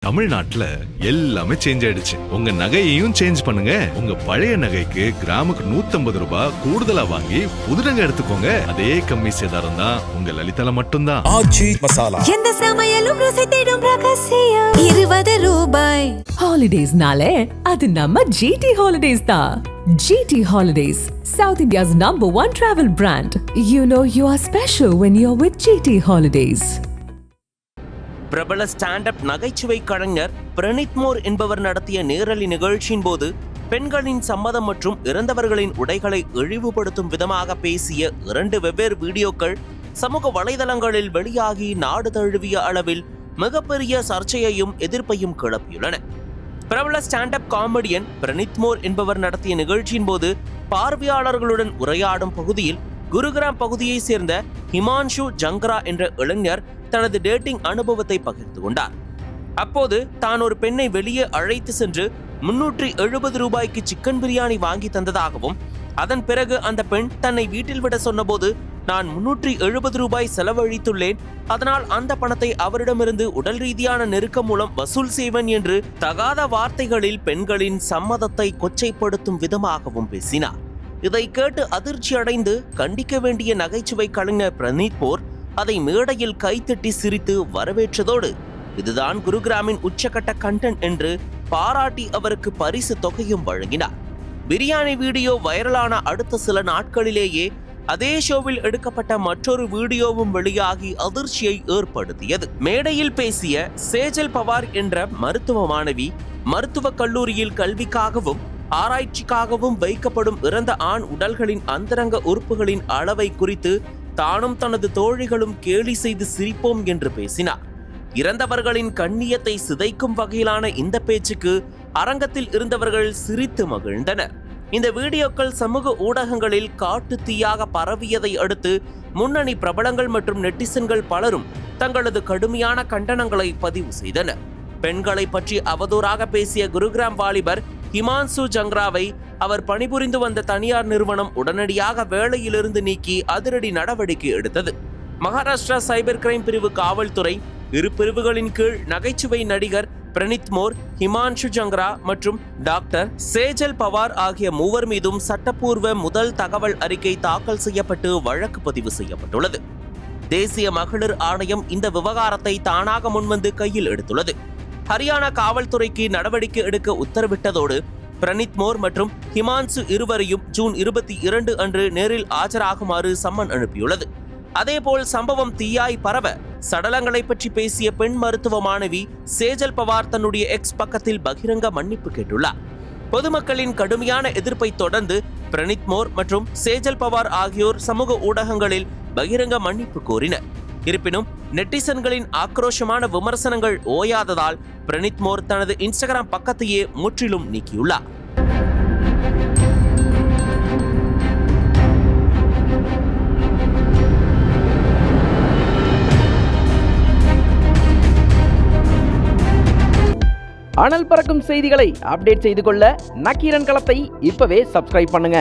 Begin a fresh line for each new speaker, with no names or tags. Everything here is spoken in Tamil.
தமிழ்நாட்டுல எல்லாமே சேஞ்ச் ஆயிடுச்சு. உங்க நகையையும் சேஞ்ச் பண்ணுங்க. உங்க பழைய நகைக்கு கிராமுக்கு 150 ரூபாய் கூடுதலா வாங்கி புது நகை எடுத்துக்கோங்க. அதே கம்மி சேதாரம் தான் உங்க லலிதால மட்டும்தான். ஆச்சி மசாலா
எந்த சமையலும் ருசி தேடும் ரகசியம் 20 ரூபாய்.
ஹாலிடேஸ்னாலே அது நம்ம ஜிடி ஹாலிடேஸ் தான். GT Holidays, South India's #1 travel brand. You know you are special when you're with GT Holidays.
பிரபல ஸ்டாண்ட்-அப் நகைச்சுவை கலைஞர் பிரனித் மோர் என்பவர் நடத்திய நேரலை நிகழ்ச்சியின் போது பெண்களின் சம்மதம் மற்றும் இறந்தவர்களின் உடைகளை இழிவுபடுத்தும் விதமாக பேசிய 2 வெவ்வேறு வீடியோக்கள் சமூக வலைதளங்களில் வெளியாகி நாடு தழுவிய அளவில் மிகப்பெரிய சர்ச்சையையும் எதிர்ப்பையும் கிளப்பியுள்ளன. பிரபல ஸ்டாண்ட்-அப் காமெடியன் பிரனித் மோர் என்பவர் நடத்திய நிகழ்ச்சியின் போது பார்வையாளர்களுடன் உரையாடும் பகுதியில் குருகிராம் பகுதியைச் சேர்ந்த ஹிமான்ஷு ஜங்ரா என்ற இளைஞர் தனது டேட்டிங் அனுபவத்தை பகிர்ந்து கொண்டார். அப்போது தான் ஒரு பெண்ணை வெளியே அழைத்து சென்று 370 ரூபாய்க்கு சிக்கன் பிரியாணி வாங்கி தந்ததாகவும், அதன் பிறகு அந்த பெண் தன்னை வீட்டில் விட சொன்னபோது நான் 370 ரூபாய் செலவழித்துள்ளேன், அதனால் அந்த பணத்தை அவரிடமிருந்து உடல் ரீதியான நெருக்கம் மூலம் வசூல் செய்வேன் என்று தகாத வார்த்தைகளில் பெண்களின் சம்மதத்தை கொச்சைப்படுத்தும் விதமாகவும் பேசினார். இதை கேட்டு அதிர்ச்சி அடைந்து கண்டிக்க வேண்டிய நகைச்சுவை கலைஞர் பிரனித் மோர் அதை மேடையில் கைத்தட்டி சிரித்து வரவேற்றதோடு இதுதான் குருகிராமின் உச்சகட்ட கண்டென்ட் என்று பாராட்டி அவருக்கு பரிசு தொகையும் வழங்கினார். பிரியாணி வீடியோ வைரலான அடுத்த சில நாட்களிலேயே அதே ஷோவில் எடுக்கப்பட்ட மற்றொரு வீடியோவும் வெளியாகி அதிர்ச்சியை ஏற்படுத்தியது. மேடையில் பேசிய சேஜல் பவார் என்ற மருத்துவ மாணவி மருத்துவக் கல்லூரியில் கல்விக்காகவும் ஆராய்ச்சிக்காகவும் வைக்கப்படும் இறந்த ஆண் உடல்களின் அந்தரங்க உறுப்புகளின் அளவை குறித்து தானும் தனது தோழிகளும் கேலி செய்து சிரிப்போம் என்று பேசினார். இறந்தவர்களின் கண்ணியத்தை சிதைக்கும் வகையிலான இந்த பேச்சுக்கு அரங்கத்தில் இருந்தவர்கள் சிரித்து மகிழ்ந்தனர். இந்த வீடியோக்கள் சமூக ஊடகங்களில் காட்டு தீயாக பரவியதை அடுத்து முன்னணி பிரபலங்கள் மற்றும் நெட்டிசன்கள் பலரும் தங்களது கடுமையான கண்டனங்களை பதிவு செய்தனர். பெண்களை பற்றி அவதூறாக பேசிய குருகிராம் வாலிபர் ஹிமான்ஷு ஜங்ராவை அவர் பணிபுரிந்து வந்த தனியார் நிறுவனம் உடனடியாக வேலையிலிருந்து நீக்கி அதிரடி நடவடிக்கை எடுத்தது. மகாராஷ்டிரா சைபர் கிரைம் பிரிவு காவல்துறை இரு பிரிவுகளின் கீழ் நகைச்சுவை நடிகர் பிரனித் மோர், ஹிமான்ஷு ஜங்ரா மற்றும் டாக்டர் சேஜல் பவார் ஆகிய மூவர் மீதும் சட்டப்பூர்வ முதல் தகவல் அறிக்கை தாக்கல் செய்யப்பட்டு வழக்கு பதிவு செய்யப்பட்டுள்ளது. தேசிய மகளிர் ஆணையம் இந்த விவகாரத்தை தானாக முன்வந்து கையில் எடுத்துள்ளது. ஹரியானா காவல்துறைக்கு நடவடிக்கை எடுக்க உத்தரவிட்டதோடு பிரனித் மோர் மற்றும் ஹிமான்ஷு இருவரையும் ஜூன் 22 அன்று நேரில் ஆஜராகுமாறு சம்மன் அனுப்பியுள்ளது. அதேபோல் சம்பவம் தீயாய் பரவ சடலங்களை பற்றி பேசிய பெண் மருத்துவ மாணவி சேஜல் பவார் தன்னுடைய எக்ஸ் பக்கத்தில் பகிரங்க மன்னிப்பு கேட்டுள்ளார். பொதுமக்களின் கடுமையான எதிர்ப்பை தொடர்ந்து பிரனித் மோர் மற்றும் சேஜல் பவார் ஆகியோர் சமூக ஊடகங்களில் பகிரங்க மன்னிப்பு கோரினர். இருப்பினும் நெட்டிசன்களின் ஆக்ரோஷமான விமர்சனங்கள் ஓயாததால் பிரனித் மோர் தனது இன்ஸ்டாகிராம் பக்கத்தையே முற்றிலும் நீக்கியுள்ளார்.
அனல் பறக்கும் செய்திகளை அப்டேட் செய்து கொள்ள நக்கீரன் களத்தை இப்பவே சப்ஸ்கிரைப் பண்ணுங்க.